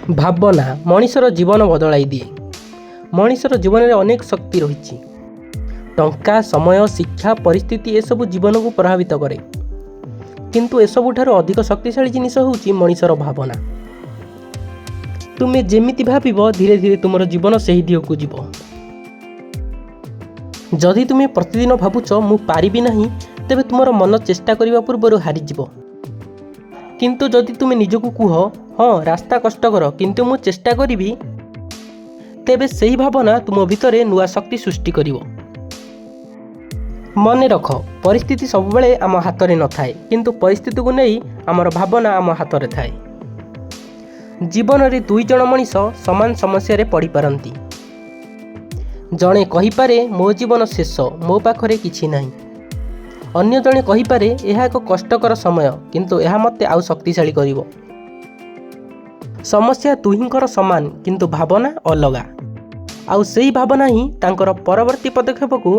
ଭାବନା ମଣିଷର ଜୀବନ ବଦଳାଇ ଦିଏ। ମଣିଷର ଜୀବନରେ ଅନେକ ଶକ୍ତି ରହିଛି। ଟଙ୍କା, ସମୟ, ଶିକ୍ଷା, ପରିସ୍ଥିତି ଏସବୁ ଜୀବନକୁ ପ୍ରଭାବିତ କରେ। କିନ୍ତୁ ଏସବୁଠାରୁ ଅଧିକ ଶକ୍ତିଶାଳୀ ଜିନିଷ ହେଉଛି ମଣିଷର ଭାବନା। ତୁମେ ଯେମିତି ଭାବିବ ଧୀରେ ଧୀରେ ତୁମର ଜୀବନ ସେହି ଦିଗକୁ ଯିବ। ଯଦି ତୁମେ ପ୍ରତିଦିନ ଭାବୁଛ ମୁଁ ପାରିବି ନାହିଁ, ତେବେ ତୁମର ମନ ଚେଷ୍ଟା କରିବା ପୂର୍ବରୁ ହାରିଯିବ। କିନ୍ତୁ ଯଦି ତୁମେ ନିଜକୁ କୁହ ହଁ ରାସ୍ତା କଷ୍ଟକର କିନ୍ତୁ ମୁଁ ଚେଷ୍ଟା କରିବି, ତେବେ ସେହି ଭାବନା ତୁମ ଭିତରେ ନୂଆ ଶକ୍ତି ସୃଷ୍ଟି କରିବ। ମନେ ରଖ, ପରିସ୍ଥିତି ସବୁବେଳେ ଆମ ହାତରେ ନଥାଏ, କିନ୍ତୁ ପରିସ୍ଥିତିକୁ ନେଇ ଆମର ଭାବନା ଆମ ହାତରେ ଥାଏ। ଜୀବନରେ ଦୁଇ ଜଣ ମଣିଷ ସମାନ ସମସ୍ୟାରେ ପଡ଼ିପାରନ୍ତି। ଜଣେ କହିପାରେ ମୋ ଜୀବନ ଶେଷ, ମୋ ପାଖରେ କିଛି ନାହିଁ। ଅନ୍ୟ ଜଣେ କହିପାରେ ଏହା ଏକ କଷ୍ଟକର ସମୟ, କିନ୍ତୁ ଏହା ମୋତେ ଆଉ ଶକ୍ତିଶାଳୀ କରିବ। ସମସ୍ୟା ଦୁହିଁଙ୍କର ସମାନ, କିନ୍ତୁ ଭାବନା ଅଲଗା। ଆଉ ସେହି ଭାବନା ହିଁ ତାଙ୍କର ପରବର୍ତ୍ତୀ ପଦକ୍ଷେପକୁ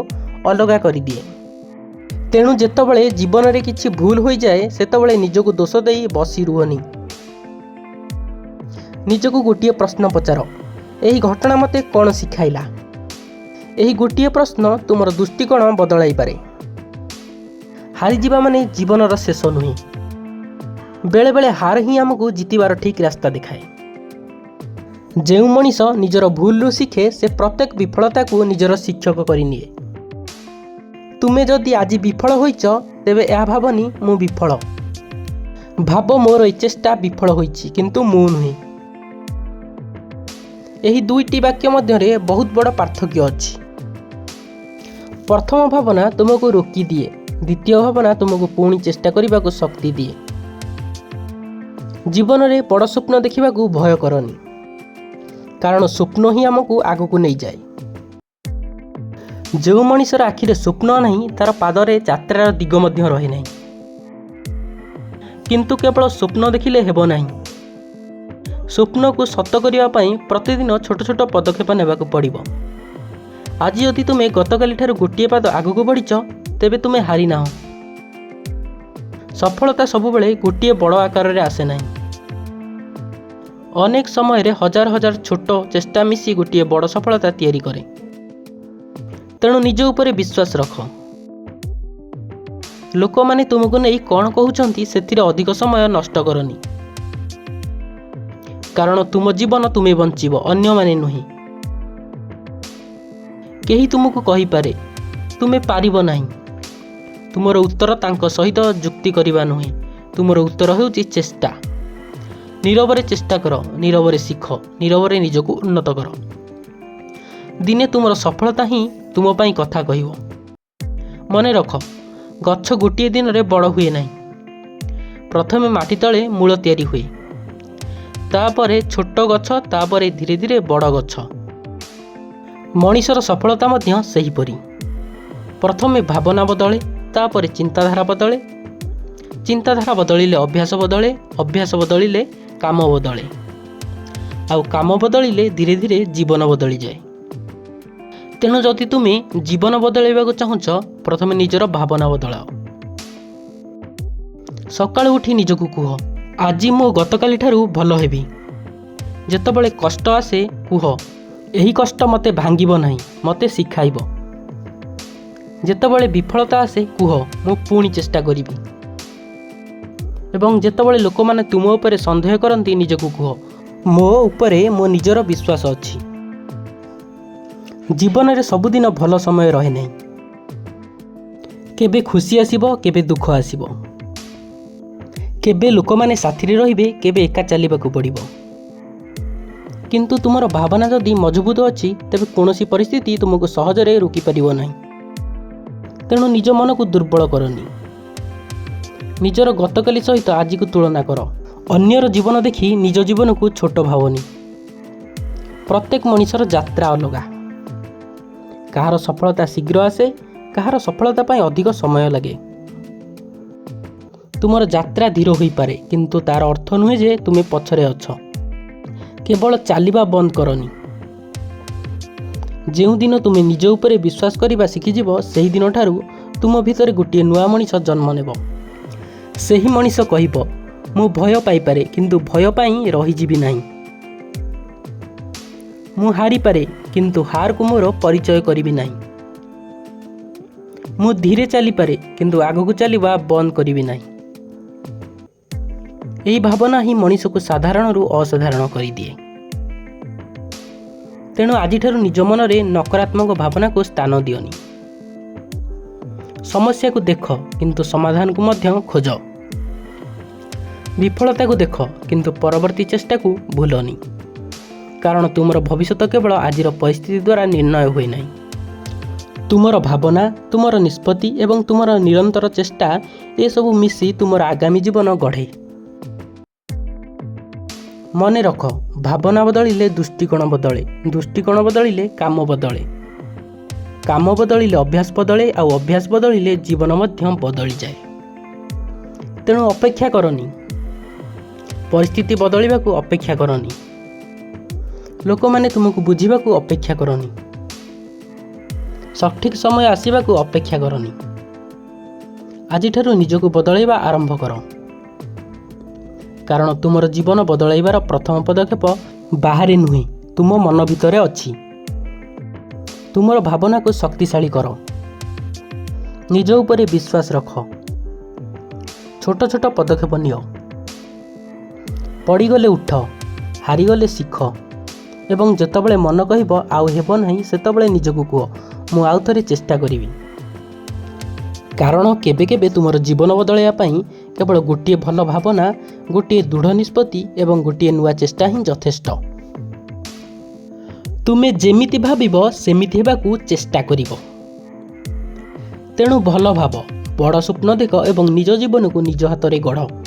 ଅଲଗା କରିଦିଏ। ତେଣୁ ଯେତେବେଳେ ଜୀବନରେ କିଛି ଭୁଲ ହୋଇଯାଏ, ସେତେବେଳେ ନିଜକୁ ଦୋଷ ଦେଇ ବସି ରୁହନି। ନିଜକୁ ଗୋଟିଏ ପ୍ରଶ୍ନ ପଚାର, ଏହି ଘଟଣା ମୋତେ କ'ଣ ଶିଖାଇଲା? ଏହି ଗୋଟିଏ ପ୍ରଶ୍ନ ତୁମର ଦୃଷ୍ଟିକୋଣ ବଦଳାଇ ପାରେ। ହାରିଯିବା ମାନେ ଜୀବନର ଶେଷ ନୁହେଁ। ବେଳେବେଳେ ହାର ହିଁ ଆମକୁ ଜିତିବାର ଠିକ୍ ରାସ୍ତା ଦେଖାଏ। ଯେଉଁ ମଣିଷ ନିଜର ଭୁଲରୁ ଶିଖେ, ସେ ପ୍ରତ୍ୟେକ ବିଫଳତାକୁ ନିଜର ଶିକ୍ଷକ କରିନିଏ। ତୁମେ ଯଦି ଆଜି ବିଫଳ ହୋଇଛ, ତେବେ ଏହା ଭାବନି ମୁଁ ବିଫଳ। ଭାବ ମୋର ଏହି ଚେଷ୍ଟା ବିଫଳ ହୋଇଛି, କିନ୍ତୁ ମୁଁ ନୁହେଁ। ଏହି ଦୁଇଟି ବାକ୍ୟ ମଧ୍ୟରେ ବହୁତ ବଡ଼ ପାର୍ଥକ୍ୟ ଅଛି। ପ୍ରଥମ ଭାବନା ତୁମକୁ ରୋକିଦିଏ, ଦ୍ୱିତୀୟ ଭାବନା ତୁମକୁ ପୁଣି ଚେଷ୍ଟା କରିବାକୁ ଶକ୍ତି ଦିଏ। ଜୀବନରେ ବଡ଼ ସ୍ୱପ୍ନ ଦେଖିବାକୁ ଭୟ କରନି, କାରଣ ସ୍ୱପ୍ନ ହିଁ ଆମକୁ ଆଗକୁ ନେଇଯାଏ। ଯେଉଁ ମଣିଷର ଆଖିରେ ସ୍ୱପ୍ନ ନାହିଁ, ତାର ପାଦରେ ଯାତ୍ରାର ଦିଗ ମଧ୍ୟ ରହେ ନାହିଁ। କିନ୍ତୁ କେବଳ ସ୍ୱପ୍ନ ଦେଖିଲେ ହେବ ନାହିଁ। ସ୍ୱପ୍ନକୁ ସତ କରିବା ପାଇଁ ପ୍ରତିଦିନ ଛୋଟ ଛୋଟ ପଦକ୍ଷେପ ନେବାକୁ ପଡ଼ିବ। ଆଜି ଯଦି ତୁମେ ଗତକାଲିଠାରୁ ଗୋଟିଏ ପାଦ ଆଗକୁ ବଢ଼ିଛ, ତେବେ ତୁମେ ହାରିନାହଁ। ସଫଳତା ସବୁବେଳେ ଗୋଟିଏ ବଡ଼ ଆକାରରେ ଆସେ ନାହିଁ। ଅନେକ ସମୟରେ ହଜାର ହଜାର ଛୋଟ ଚେଷ୍ଟା ମିଶି ଗୋଟିଏ ବଡ଼ ସଫଳତା ତିଆରି କରେ। ତେଣୁ ନିଜ ଉପରେ ବିଶ୍ୱାସ ରଖ। ଲୋକମାନେ ତୁମକୁ ନେଇ କ'ଣ କହୁଛନ୍ତି ସେଥିରେ ଅଧିକ ସମୟ ନଷ୍ଟ କରନି। କାରଣ ତୁମ ଜୀବନ ତୁମେ ବଞ୍ଚିବ, ଅନ୍ୟମାନେ ନୁହେଁ। କେହି ତୁମକୁ କହିପାରେ ତୁମେ ପାରିବ ନାହିଁ। ତୁମର ଉତ୍ତର ତାଙ୍କ ସହିତ ଯୁକ୍ତି କରିବା ନୁହେଁ। ତୁମର ଉତ୍ତର ହେଉଛି ଚେଷ୍ଟା। ନୀରବରେ ଚେଷ୍ଟା କର, ନୀରବରେ ଶିଖ, ନୀରବରେ ନିଜକୁ ଉନ୍ନତ କର। ଦିନେ ତୁମର ସଫଳତା ହିଁ ତୁମ ପାଇଁ କଥା କହିବ। ମନେ ରଖ, ଗଛ ଗୋଟିଏ ଦିନରେ ବଡ଼ ହୁଏ ନାହିଁ। ପ୍ରଥମେ ମାଟି ତଳେ ମୂଳ ତିଆରି ହୁଏ, ତାପରେ ଛୋଟ ଗଛ, ତାପରେ ଧୀରେ ଧୀରେ ବଡ଼ ଗଛ। ମଣିଷର ସଫଳତା ମଧ୍ୟ ସେହିପରି। ପ୍ରଥମେ ଭାବନା ବଦଳେ, ତାପରେ ଚିନ୍ତାଧାରା ବଦଳେ। ଚିନ୍ତାଧାରା ବଦଳିଲେ ଅଭ୍ୟାସ ବଦଳେ, ଅଭ୍ୟାସ ବଦଳିଲେ କାମ ବଦଳେ, ଆଉ କାମ ବଦଳିଲେ ଧୀରେ ଧୀରେ ଜୀବନ ବଦଳିଯାଏ। ତେଣୁ ଯଦି ତୁମେ ଜୀବନ ବଦଳାଇବାକୁ ଚାହୁଁଛ, ପ୍ରଥମେ ନିଜର ଭାବନା ବଦଳାଅ। ସକାଳୁ ଉଠି ନିଜକୁ କୁହ, ଆଜି ମୁଁ ଗତକାଲିଠାରୁ ଭଲ ହେବି। ଯେତେବେଳେ କଷ୍ଟ ଆସେ, କୁହ ଏହି କଷ୍ଟ ମୋତେ ଭାଙ୍ଗିବ ନାହିଁ, ମୋତେ ଶିଖାଇବ। ଯେତେବେଳେ ବିଫଳତା ଆସେ, କୁହ ମୁଁ ପୁଣି ଚେଷ୍ଟା କରିବି। ଏବଂ ଯେତେବେଳେ ଲୋକମାନେ ତୁମ ଉପରେ ସନ୍ଦେହ କରନ୍ତି, ନିଜକୁ କୁହ ମୋ ଉପରେ ମୋ ନିଜର ବିଶ୍ୱାସ ଅଛି। ଜୀବନରେ ସବୁଦିନ ଭଲ ସମୟ ରହେ ନାହିଁ। କେବେ ଖୁସି ଆସିବ, କେବେ ଦୁଃଖ ଆସିବ। କେବେ ଲୋକମାନେ ସାଥିରେ ରହିବେ, କେବେ ଏକା ଚାଲିବାକୁ ପଡ଼ିବ। କିନ୍ତୁ ତୁମର ଭାବନା ଯଦି ମଜବୁତ ଅଛି, ତେବେ କୌଣସି ପରିସ୍ଥିତି ତୁମକୁ ସହଜରେ ରୋକିପାରିବ ନାହିଁ। ତେଣୁ ନିଜ ମନକୁ ଦୁର୍ବଳ କରନି। ନିଜର ଗତକାଲି ସହିତ ଆଜିକୁ ତୁଳନା କର। ଅନ୍ୟର ଜୀବନ ଦେଖି ନିଜ ଜୀବନକୁ ଛୋଟ ଭାବନି। ପ୍ରତ୍ୟେକ ମଣିଷର ଯାତ୍ରା ଅଲଗା। କାହାର ସଫଳତା ଶୀଘ୍ର ଆସେ, କାହାର ସଫଳତା ପାଇଁ ଅଧିକ ସମୟ ଲାଗେ। ତୁମର ଯାତ୍ରା ଧୀର ହୋଇପାରେ, କିନ୍ତୁ ତାର ଅର୍ଥ ନୁହେଁ ଯେ ତୁମେ ପଛରେ ଅଛ। କେବଳ ଚାଲିବା ବନ୍ଦ କରନି। ଯେଉଁଦିନ ତୁମେ ନିଜ ଉପରେ ବିଶ୍ୱାସ କରିବା ଶିଖିଯିବ, ସେହି ଦିନଠାରୁ ତୁମ ଭିତରେ ଗୋଟିଏ ନୂଆ ମଣିଷ ଜନ୍ମ ନେବ। ସେହି ମଣିଷ କହିବ ମୁଁ ଭୟ ପାଇପାରେ, କିନ୍ତୁ ଭୟ ପାଇଁ ରହିଯିବି ନାହିଁ। ମୁଁ ହାରିପାରେ କିନ୍ତୁ ହାରକୁ ମୋର ପରିଚୟ କରିବି ନାହିଁ। ମୁଁ ଧୀରେ ଚାଲିପାରେ କିନ୍ତୁ ଆଗକୁ ଚାଲିବା ବନ୍ଦ କରିବି ନାହିଁ। ଏହି ଭାବନା ହିଁ ମଣିଷକୁ ସାଧାରଣରୁ ଅସାଧାରଣ କରିଦିଏ। ତେଣୁ ଆଜିଠାରୁ ନିଜ ମନରେ ନକାରାତ୍ମକ ଭାବନାକୁ ସ୍ଥାନ ଦିଅନି। ସମସ୍ୟାକୁ ଦେଖ କିନ୍ତୁ ସମାଧାନକୁ ମଧ୍ୟ ଖୋଜ। ବିଫଳତାକୁ ଦେଖ କିନ୍ତୁ ପରବର୍ତ୍ତୀ ଚେଷ୍ଟାକୁ ଭୁଲନି। କାରଣ ତୁମର ଭବିଷ୍ୟତ କେବଳ ଆଜିର ପରିସ୍ଥିତି ଦ୍ୱାରା ନିର୍ଣ୍ଣୟ ହୁଏ ନାହିଁ। ତୁମର ଭାବନା, ତୁମର ନିଷ୍ପତ୍ତି ଏବଂ ତୁମର ନିରନ୍ତର ଚେଷ୍ଟା ଏସବୁ ମିଶି ତୁମର ଆଗାମୀ ଜୀବନ ଗଢ଼େ। ମନେ ରଖ, ଭାବନା ବଦଳିଲେ ଦୃଷ୍ଟିକୋଣ ବଦଳେ, ଦୃଷ୍ଟିକୋଣ ବଦଳିଲେ କାମ ବଦଳେ, କାମ ବଦଳିଲେ ଅଭ୍ୟାସ ବଦଳେ, ଆଉ ଅଭ୍ୟାସ ବଦଳିଲେ ଜୀବନ ମଧ୍ୟ ବଦଳିଯାଏ। ତେଣୁ ଅପେକ୍ଷା କରନି। ପରିସ୍ଥିତି ବଦଳିବାକୁ ଅପେକ୍ଷା କରନି। ଲୋକମାନେ ତୁମକୁ ବୁଝିବାକୁ ଅପେକ୍ଷା କରନି। ସଠିକ୍ ସମୟ ଆସିବାକୁ ଅପେକ୍ଷା କରନି। ଆଜିଠାରୁ ନିଜକୁ ବଦଳାଇବା ଆରମ୍ଭ କର। କାରଣ ତୁମର ଜୀବନ ବଦଳାଇବାର ପ୍ରଥମ ପଦକ୍ଷେପ ବାହାରେ ନୁହେଁ, ତୁମ ମନ ଭିତରେ ଅଛି। ତୁମର ଭାବନାକୁ ଶକ୍ତିଶାଳୀ କର। ନିଜ ଉପରେ ବିଶ୍ୱାସ ରଖ। ଛୋଟ ଛୋଟ ପଦକ୍ଷେପ ନିଅ। ପଡ଼ିଗଲେ ଉଠ, ହାରିଗଲେ ଶିଖ ଏବଂ ଯେତେବେଳେ ମନ କହିବ ଆଉ ହେବ ନାହିଁ, ସେତେବେଳେ ନିଜକୁ କୁହ ମୁଁ ଆଉ ଥରେ ଚେଷ୍ଟା କରିବି। କାରଣ କେବେ କେବେ ତୁମର ଜୀବନ ବଦଳାଇବା ପାଇଁ କେବଳ ଗୋଟିଏ ଭଲ ଭାବନା, ଗୋଟିଏ ଦୃଢ଼ ନିଷ୍ପତ୍ତି ଏବଂ ଗୋଟିଏ ନୂଆ ଚେଷ୍ଟା ହିଁ ଯଥେଷ୍ଟ। ତୁମେ ଯେମିତି ଭାବିବ ସେମିତି ହେବାକୁ ଚେଷ୍ଟା କରିବ। ତେଣୁ ଭଲ ଭାବ, ବଡ଼ ସ୍ୱପ୍ନ ଦେଖ ଏବଂ ନିଜ ଜୀବନକୁ ନିଜ ହାତରେ ଗଢ଼।